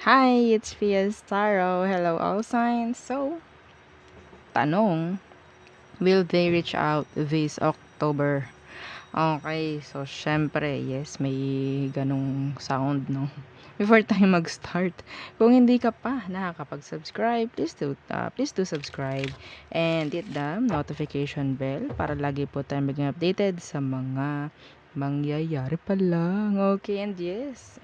Hi, it's Fias Taro. Hello, all signs. So, tanong, will they reach out this October? Okay, so syempre, yes, may ganong sound, no? Before tayo mag-start, kung hindi ka pa nakakapag-subscribe, please do subscribe and hit the notification bell para lagi po tayo maging updated sa mga mangyayari pa lang. Okay, and yes,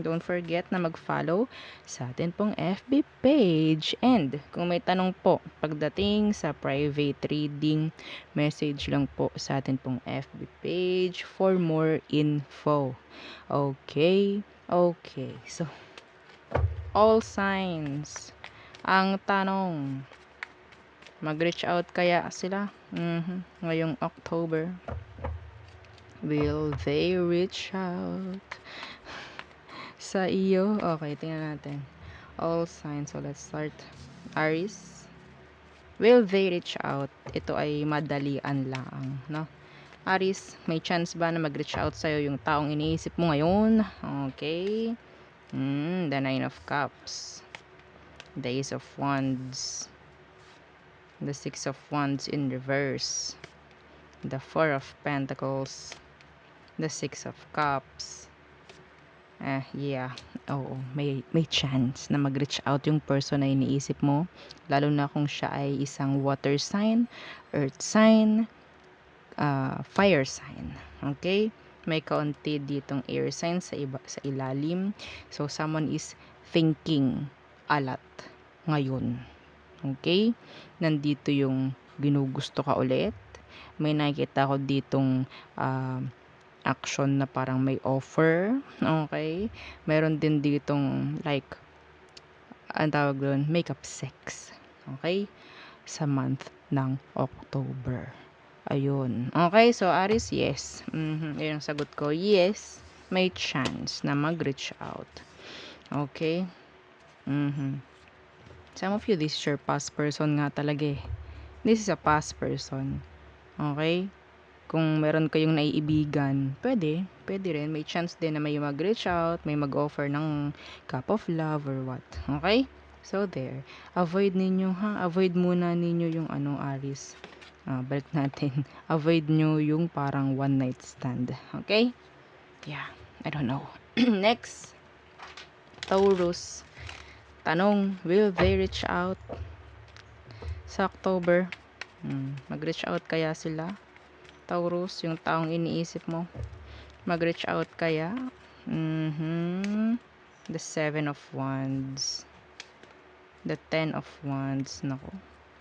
don't forget na mag-follow sa atin pong FB page. And kung may tanong po pagdating sa private reading, message lang po sa atin pong FB page for more info. Okay? Okay. So, all signs. Ang tanong, mag-reach out kaya sila? Ngayong October. Will they reach out sa iyo? Okay, tingnan natin. All signs. So, let's start. Aries. Will they reach out? Ito ay madalian lang, no? Aries, may chance ba na mag-reach out sa'yo yung taong iniisip mo ngayon? Okay. The Nine of Cups. The Ace of Wands. The Six of Wands in reverse. The Four of Pentacles. The Six of Cups. Yeah. Oo, may chance na mag-reach out yung person na iniisip mo. Lalo na kung siya ay isang water sign, earth sign, fire sign. Okay? May kaunti ditong air sign sa ilalim. So, someone is thinking a lot ngayon. Okay? Nandito yung ginugusto ka ulit. May nakikita ko ditong action na parang may offer. Okay? Meron din ditong like, ang tawag doon, makeup sex. Okay? Sa month ng October. Ayun. Okay, so Aries, yes. Yun ang sagot ko. Yes, may chance na mag-reach out. Okay? Some of you, this is your past person nga talaga eh. This is a past person. Okay? Kung meron kayong naiibigan, pwede rin. May chance din na may mag-reach out, may mag-offer ng cup of love or what. Okay? So, there. Avoid ninyo, ha? Avoid muna ninyo yung Aries. Balik natin. Avoid nyo yung parang one night stand. Okay? Yeah. I don't know. Next. Taurus. Tanong, will they reach out sa October? Mag-reach out kaya sila? Taurus, yung taong iniisip mo. Mag-reach out kaya? The Seven of Wands. The Ten of Wands. Nako,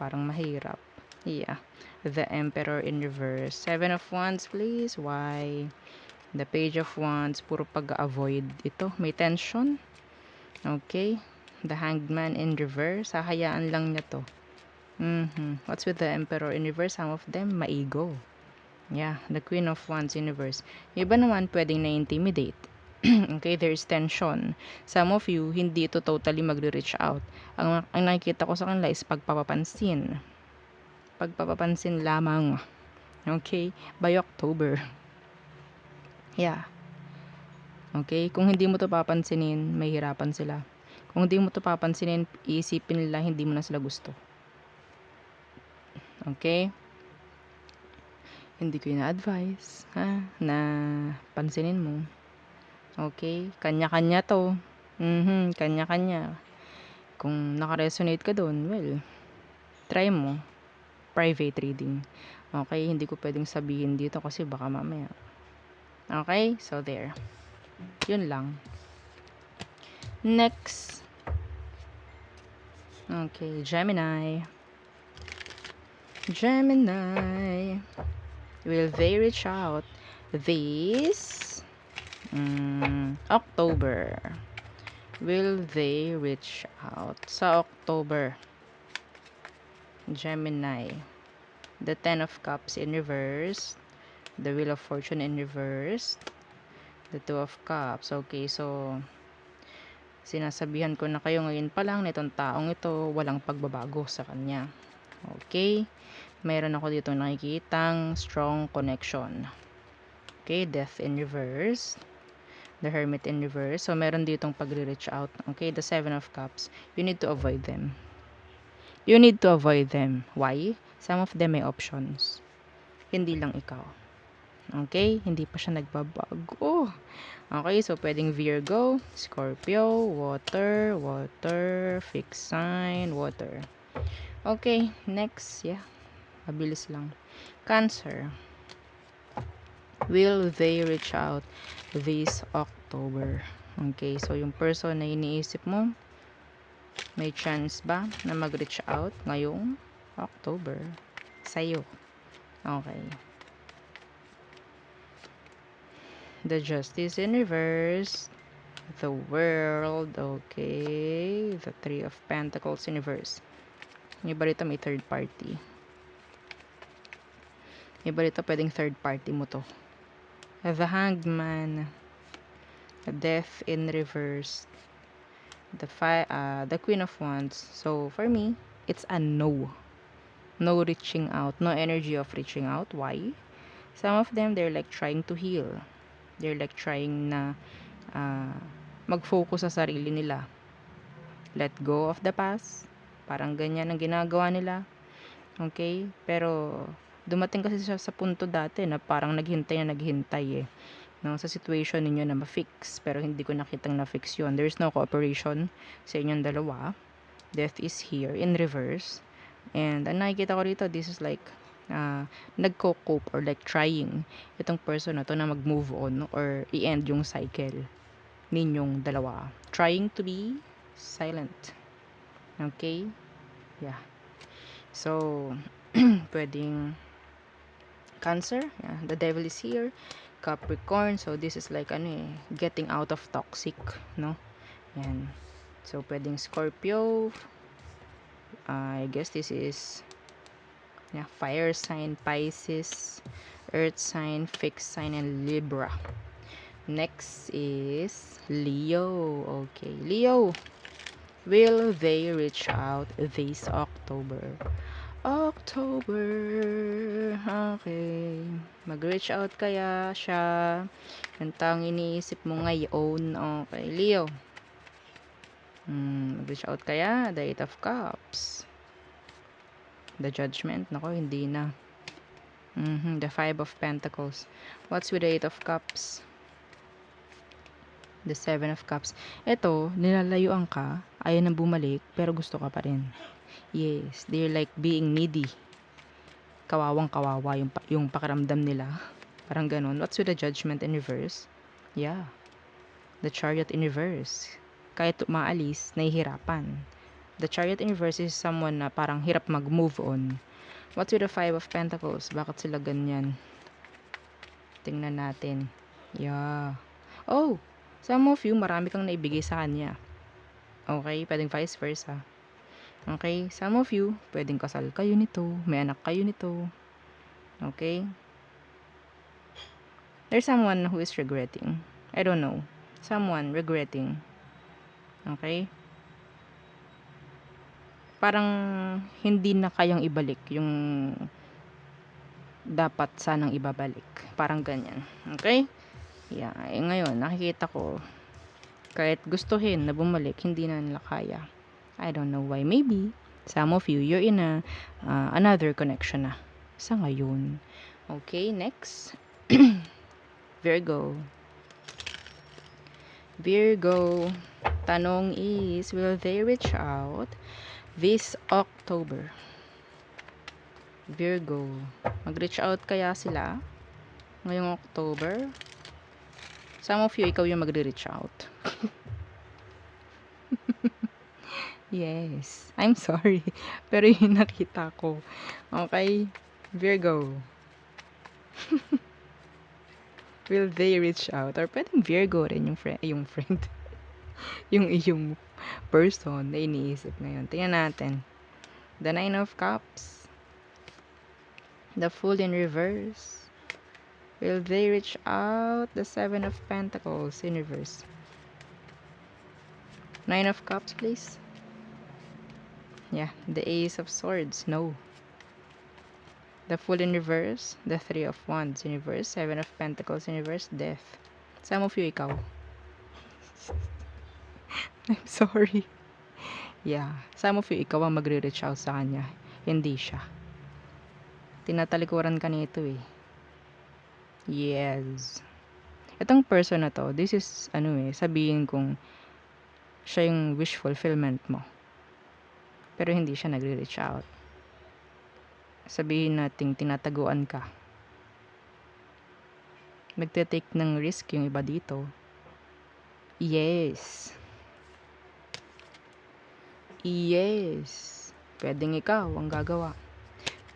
parang mahirap. Yeah. The Emperor in reverse. Seven of Wands, please. Why? The Page of Wands. Puro pag-avoid. Ito, may tension. Okay. The Hanged Man in reverse. Hahayaan lang niya to. What's with the Emperor in reverse? Some of them, maigo. Yeah. The Queen of Wands in reverse. Yung iba naman, pwedeng na-intimidate. Okay, there's tension. Some of you, hindi ito totally magre-reach out. Ang nakikita ko sa kanila is pagpapapansin lamang. Okay? By October. Yeah. Okay? Kung hindi mo to papansinin, mahihirapan sila. Kung hindi mo to papansinin, iisipin nila hindi mo na sila gusto. Okay? Hindi ko ina-advise, na pansinin mo. Okay? Kanya-kanya to. Kanya-kanya. Kung naka-resonate ka doon, well, try mo. Private reading. Okay? Hindi ko pwedeng sabihin dito kasi baka mamaya. Okay? So, there. Yun lang. Next. Okay, Gemini. Gemini. Will they reach out this October? Will they reach out sa October? Gemini. The Ten of Cups in reverse. The Wheel of Fortune in reverse. The Two of Cups. Okay, so sinasabihan ko na kayo ngayon pa lang nitong taong ito, walang pagbabago sa kanya. Okay? Mayroon ako dito nakikitang strong connection. Okay, Death in reverse. The Hermit in reverse. So, meron ditong pagre-reach out. Okay, the Seven of Cups. You need to avoid them. You need to avoid them. Why? Some of them may options. Hindi lang ikaw. Okay? Hindi pa siya nagbabago. Okay, so pwedeng Virgo, Scorpio, water, water, fixed sign, water. Okay, next. Yeah, mabilis lang. Cancer. Will they reach out this October? Okay, so yung person na iniisip mo, may chance ba na mag-reach out ngayong October sa'yo? Okay. The Justice in reverse. The World. Okay. The Three of Pentacles in reverse. Yung iba rito may third party. Yung iba rito pwedeng third party mo to. The Hanged Man. Death in reverse. The Queen of Wands. So, for me, it's a no. No reaching out. No energy of reaching out. Why? Some of them, they're like trying to heal. They're like trying na mag-focus sa sarili nila. Let go of the past. Parang ganyan ang ginagawa nila. Okay? Pero, dumating kasi siya sa punto dati na parang naghintay eh. No, sa situation ninyo na ma-fix. Pero hindi ko nakitang na-fix yun. There's no cooperation sa inyong dalawa. Death is here in reverse. And ang nakikita ko rito, this is like nagko-cope or like trying itong person na to na mag-move on or i-end yung cycle ninyong dalawa. Trying to be silent. Okay? Yeah. So, pwedeng Cancer. Yeah. The Devil is here. Capricorn. So, this is like getting out of toxic. No? Yan. So, pwedeng Scorpio. I guess this is fire sign, Pisces, earth sign, fixed sign, and Libra. Next is Leo. Okay, Leo. Will they reach out this October? Okay. Mag-reach out kaya siya? Yung taong iniisip mo ngayon. Okay, Leo. Mag-reach out kaya? The Eight of Cups. The Judgment. Nako, hindi na. The Five of Pentacles. What's with the Eight of Cups? The Seven of Cups. Ito, nilalayuan ka, ayaw nang bumalik, pero gusto ka pa rin. Yes, they're like being needy. Kawawang-kawawa yung pakiramdam nila. Parang ganun. What's with the Judgment in reverse? Yeah. The Chariot in reverse. Kahit maalis, nahihirapan. The Chariot in reverse is someone na parang hirap mag-move on. What's with the Five of Pentacles? Bakit sila ganyan? Tingnan natin. Yeah. Oh! Some of you, marami kang naibigay sa kanya. Okay? Pwedeng vice versa. Okay? Some of you, pwedeng kasal kayo nito. May anak kayo nito. Okay? There's someone who is regretting. I don't know. Someone regretting. Okay? Parang hindi na kayang ibalik yung dapat sanang ibabalik. Parang ganyan. Okay? Yeah. Ngayon, nakikita ko, kahit gustuhin na bumalik, hindi na nila kaya. I don't know why. Maybe, some of you, you're in another connection na sa ngayon. Okay, next. Virgo. Virgo. Tanong is, will they reach out this October? Virgo. Mag-reach out kaya sila ngayong October? Some of you, ikaw yung magre-reach out. Yes. I'm sorry. Pero yung nakita ko. Okay? Virgo. Will they reach out? Or pwedeng Virgo rin yung friend. yung person na iniisip ngayon. Tingnan natin. The Nine of Cups. The Fool in reverse. Will they reach out? The Seven of Pentacles in reverse. Nine of Cups, please. Yeah, the Ace of Swords. No. The Fool in reverse. The Three of Wands in reverse. Seven of Pentacles in reverse. Death. Some of you, ikaw. I'm sorry. Yeah. Some of you, ikaw ang magre-reach out sa kanya. Hindi siya. Tinatalikuran ka nito eh. Yes. Itong person na to, this is, sabihin kong siya yung wish fulfillment mo. Pero hindi siya nagre-reach out. Sabihin nating tinataguan ka. Nagte-take ng risk yung iba dito. Yes. Yes. Pwedeng ikaw ang gagawa.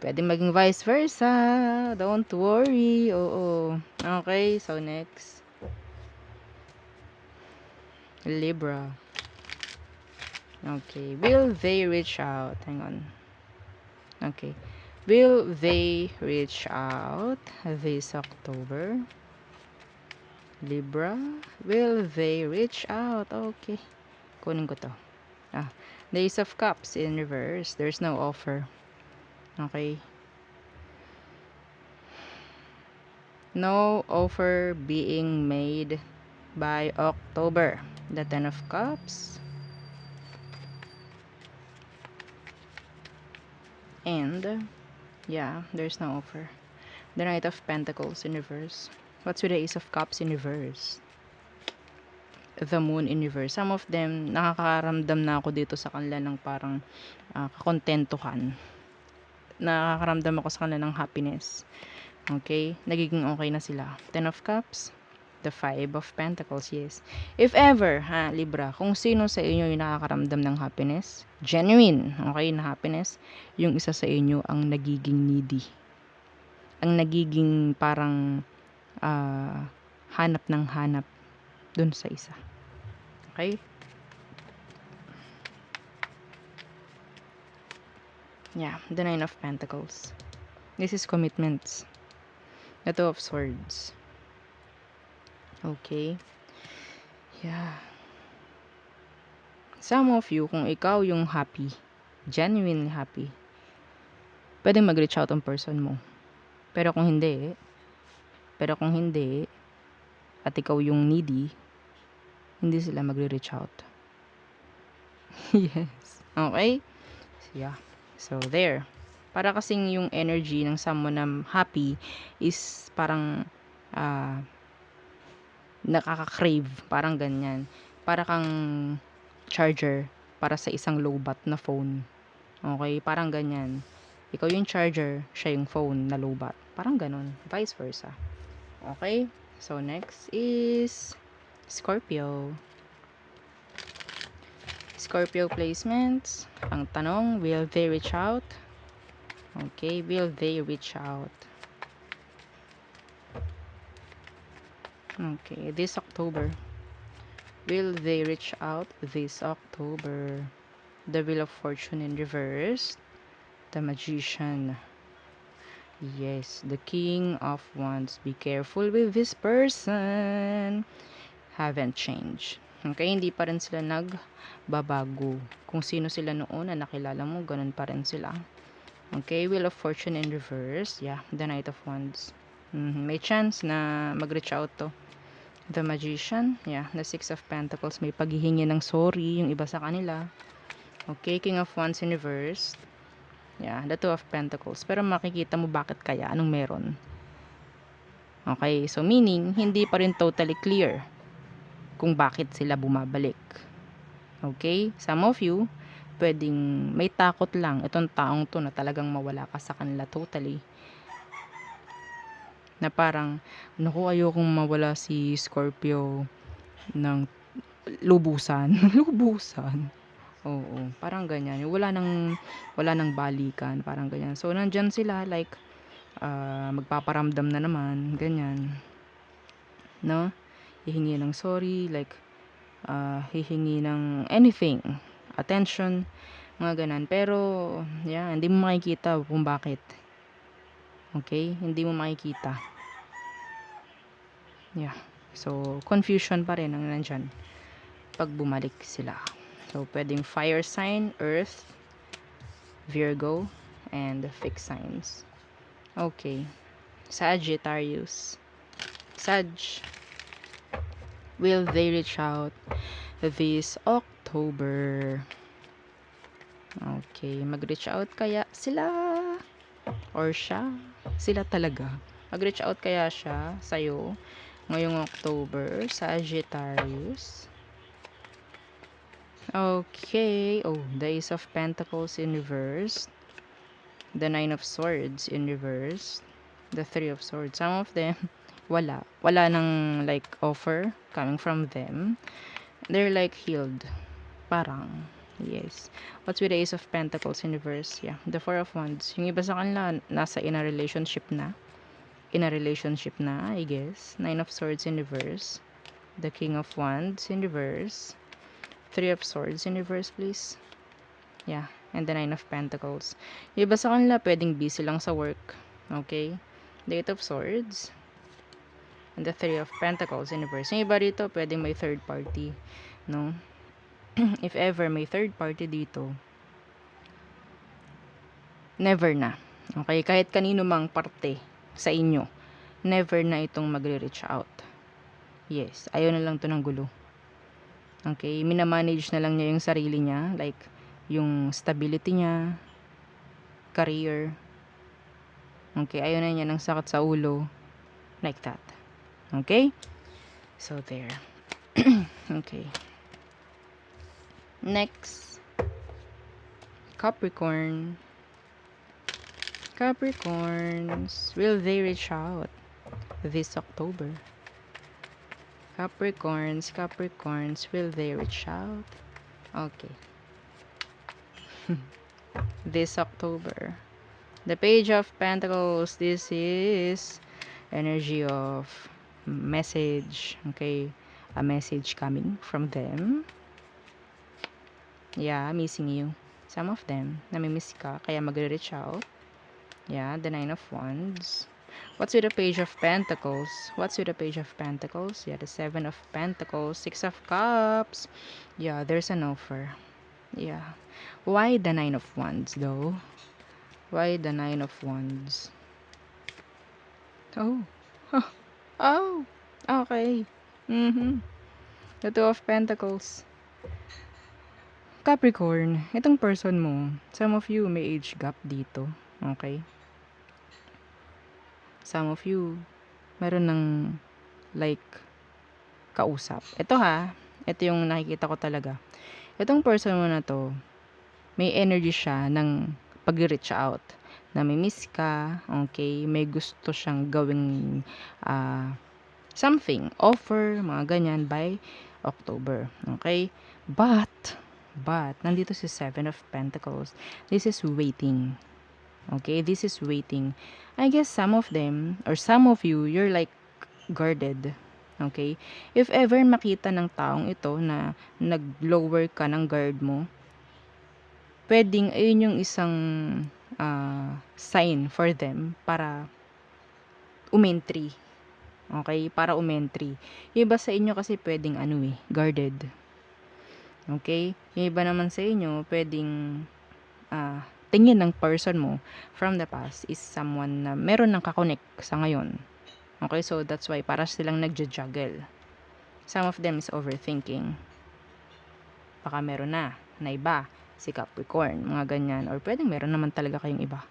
Pwedeng maging vice versa. Don't worry. Oo. Okay, so next. Libra. Okay. Will they reach out? Hang on. Okay. Will they reach out this October? Libra. Will they reach out? Okay. Kunin ko to. The Ace of Cups in reverse. There's no offer. Okay. No offer being made by October. The Ten of Cups. And, yeah, there's no offer. The Knight of Pentacles in reverse. What's with the Ace of Cups in reverse? The Moon in reverse. Some of them, nakakaramdam na ako dito sa kanila ng parang kakontentuhan. Nakakaramdam ako sa kanila ng happiness. Okay? Nagiging okay na sila. Ten of Cups. The Five of Pentacles, yes. If ever, Libra, kung sino sa inyo yung nakakaramdam ng happiness, genuine, okay, na happiness, yung isa sa inyo ang nagiging needy. Ang nagiging parang hanap ng hanap dun sa isa. Okay? Yeah, the Nine of Pentacles. This is commitments. The Two of Swords. Okay. Yeah. Some of you, kung ikaw yung happy, genuinely happy, pwedeng mag-reach out ang person mo. Pero kung hindi, at ikaw yung needy, hindi sila magre-reach out. Yes. Okay? So, yeah. So, there. Para kasing yung energy ng someone na happy is parang nakaka-crave. Parang ganyan. Para kang charger para sa isang lowbat na phone. Okay? Parang ganyan. Ikaw yung charger, siya yung phone na lowbat. Parang ganon. Vice versa. Okay? So, next is Scorpio. Scorpio placements. Ang tanong, will they reach out? Okay, will they reach out? Okay, this October. Will they reach out this October? The Wheel of Fortune in reverse. The Magician. Yes, the King of Wands. Be careful with this person. Haven't changed. Okay, hindi pa rin sila nagbabago. Kung sino sila noon na nakilala mo, ganun pa rin sila. Okay, Wheel of Fortune in reverse. Yeah, the Knight of Wands. May chance na mag-reach out to. The Magician. Yeah, the Six of Pentacles. May paghihingi ng sorry yung iba sa kanila. Okay, King of Wands in reverse. Yeah, the Two of Pentacles. Pero makikita mo bakit kaya, anong meron. Okay, so meaning, hindi pa rin totally clear kung bakit sila bumabalik. Okay, some of you, pwedeng may takot lang itong taong to na talagang mawala ka sa kanila totally. Na parang, naku, ayokong mawala si Scorpio ng lubusan. Lubusan. Oo, parang ganyan. Wala nang balikan, parang ganyan. So, nandyan sila, like, magpaparamdam na naman, ganyan. No? Hihingi ng sorry, like, hihingi ng anything, attention, mga ganan. Pero, yeah, hindi mo makikita kung bakit. Okay? Hindi mo makikita. Yeah. So, confusion pa rin ang nandyan pag bumalik sila. So, pwedeng fire sign, earth, Virgo, and fixed signs. Okay. Sagittarius. Sag. Will they reach out this October? Okay, mag-reach out kaya sila? Or siya? Sila talaga. Mag-reach out kaya siya sa'yo ngayong October, Sagittarius? Okay. Oh, the Ace of Pentacles in reverse. The Nine of Swords in reverse. The Three of Swords. Some of them, wala. Wala nang like offer coming from them. They're like healed. Parang. Yes. What's with the Ace of Pentacles in reverse? Yeah. The Four of Wands. Yung iba sa kanila, nasa in a relationship na. In a relationship na, I guess. Nine of Swords in reverse. The King of Wands in reverse. Three of Swords in reverse, please. Yeah. And the Nine of Pentacles. Yung iba sa kanila, pwedeng busy lang sa work. Okay? The Eight of Swords. And the Three of Pentacles in reverse. Yung iba rito, pwedeng may third party. No? If ever may third party dito, never na. Okay? Kahit kanino mang parte sa inyo, never na itong magre-reach out. Yes. Ayaw na lang to ng gulo. Okay? Minamanage na lang niya yung sarili niya. Like, yung stability niya, career. Okay? Ayaw na niya ng sakit sa ulo. Like that. Okay? So, there. Okay. Next. Capricorn. Capricorns. Will they reach out this October? Capricorns. Will they reach out? Okay. This October. The Page of Pentacles. This is energy of message. Okay. A message coming from them. Yeah, missing you. Some of them, namimiss ka, kaya magre-reach out. Yeah, the Nine of Wands. What's with the Page of Pentacles? Yeah, the Seven of Pentacles. Six of Cups. Yeah, there's an offer. Yeah. Why the Nine of Wands, though? Why the Nine of Wands? Oh. Huh. Oh. Okay. The Two of Pentacles. Capricorn, itong person mo, some of you may age gap dito. Okay? Some of you, meron ng like kausap. Ito yung nakikita ko talaga. Itong person mo na to, may energy siya ng pag-reach out. Namimiss ka, okay? May gusto siyang gawing something, offer, mga ganyan by October. Okay? But, nandito si Seven of Pentacles. This is waiting. Okay? This is waiting. I guess some of them, or some of you, you're like guarded. Okay? If ever makita ng taong ito na nag-lower ka ng guard mo, pwedeng ayun yung isang sign for them para umentry. Okay? Para umentry. Iba sa inyo kasi pwedeng guarded. Okay? Yung iba naman sa inyo, pwedeng tingin ng person mo from the past is someone na meron ng kakonek sa ngayon. Okay? So, that's why para silang nagja-juggle. Some of them is overthinking. Baka meron na iba, si Capricorn, mga ganyan. Or pwedeng meron naman talaga kayong iba.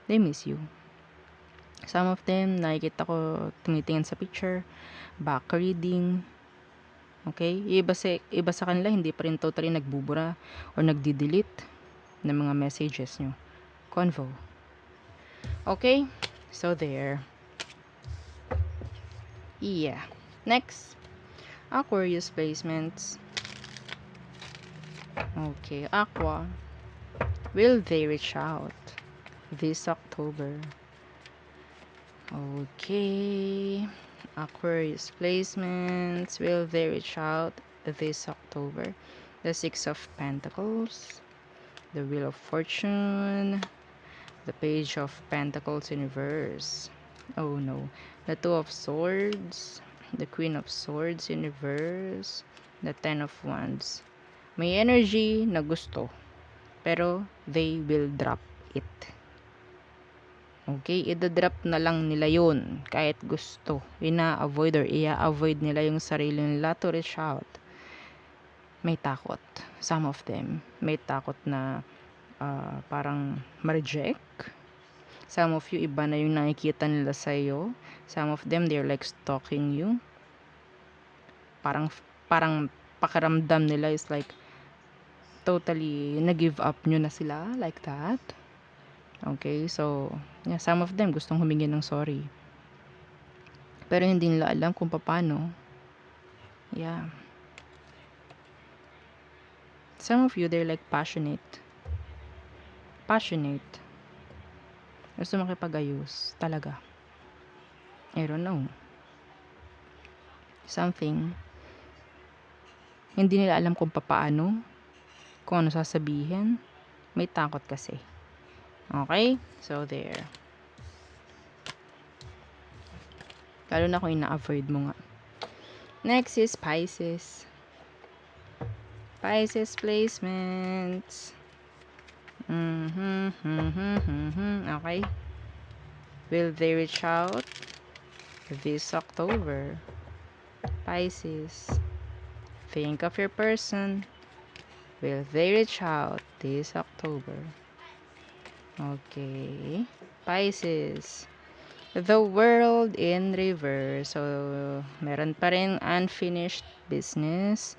They miss you. Some of them, nakikita ko tumitingin sa picture, back reading. Okay? Iba sa kanila, hindi pa rin totally nagbubura or nagdi-delete ng mga messages nyo. Convo. Okay? So, there. Yeah. Next. Aquarius placements. Okay. Aqua. Will they reach out this October? Okay. Aquarius placements. Will they reach out this October? The Six of Pentacles. The Wheel of Fortune. The Page of Pentacles in reverse. Oh no. The Two of Swords. The Queen of Swords in reverse. The Ten of Wands. May energy na gusto. Pero they will drop it. Okay, idadrop na lang nila yun kahit gusto. Ina-avoid or i-avoid nila yung sarili nila to reach out. May takot. Some of them. May takot na parang ma-reject. Some of you, iba na yung nakikita nila sa'yo. Some of them, they're like stalking you. Parang pakiramdam nila is like totally na-give up nyo na sila. Like that. Okay, so yeah, some of them gustong humingi ng sorry. Pero hindi nila alam kung paano. Yeah. Some of you, they're like passionate. Passionate. Gusto makipag-ayos. Talaga. I don't know. Something. Hindi nila alam kung paano. Kung ano sasabihin. May takot kasi. Okay? So, there. Lalo na kung ina-avoid mo nga. Next is Pisces. Pisces placements. Okay. Will they reach out this October? Pisces. Think of your person. Will they reach out this October? Okay. Pisces. The World in reverse. So, meron pa rin unfinished business.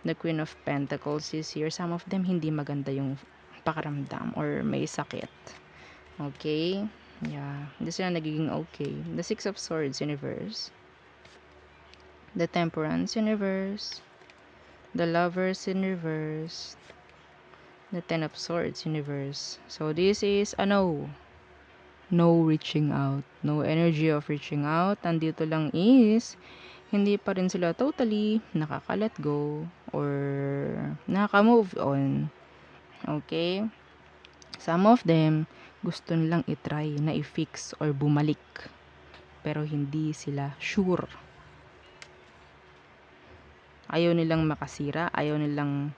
The Queen of Pentacles is here. Some of them, hindi maganda yung pakaramdam or may sakit. Okay? Yeah. Hindi sila nagiging okay. The Six of Swords in reverse. The Temperance in reverse. The Lovers in reverse. The Ten of Swords in reverse. So, this is a no. No reaching out. No energy of reaching out. Andito lang is, hindi pa rin sila totally nakaka-let go or nakaka-move on. Okay? Some of them, gusto nilang itry na i-fix or bumalik. Pero hindi sila sure. Ayaw nilang makasira. Ayaw nilang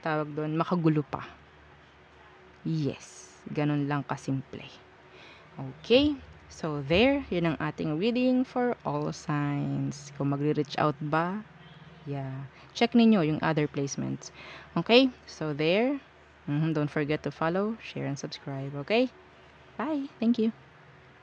tawag doon, makagulo pa. Yes. Ganun lang kasimple. Okay. So, there. Yun ang ating reading for all signs. Kung magre-reach out ba, yeah. Check ninyo yung other placements. Okay. So, there. Don't forget to follow, share, and subscribe. Okay. Bye. Thank you.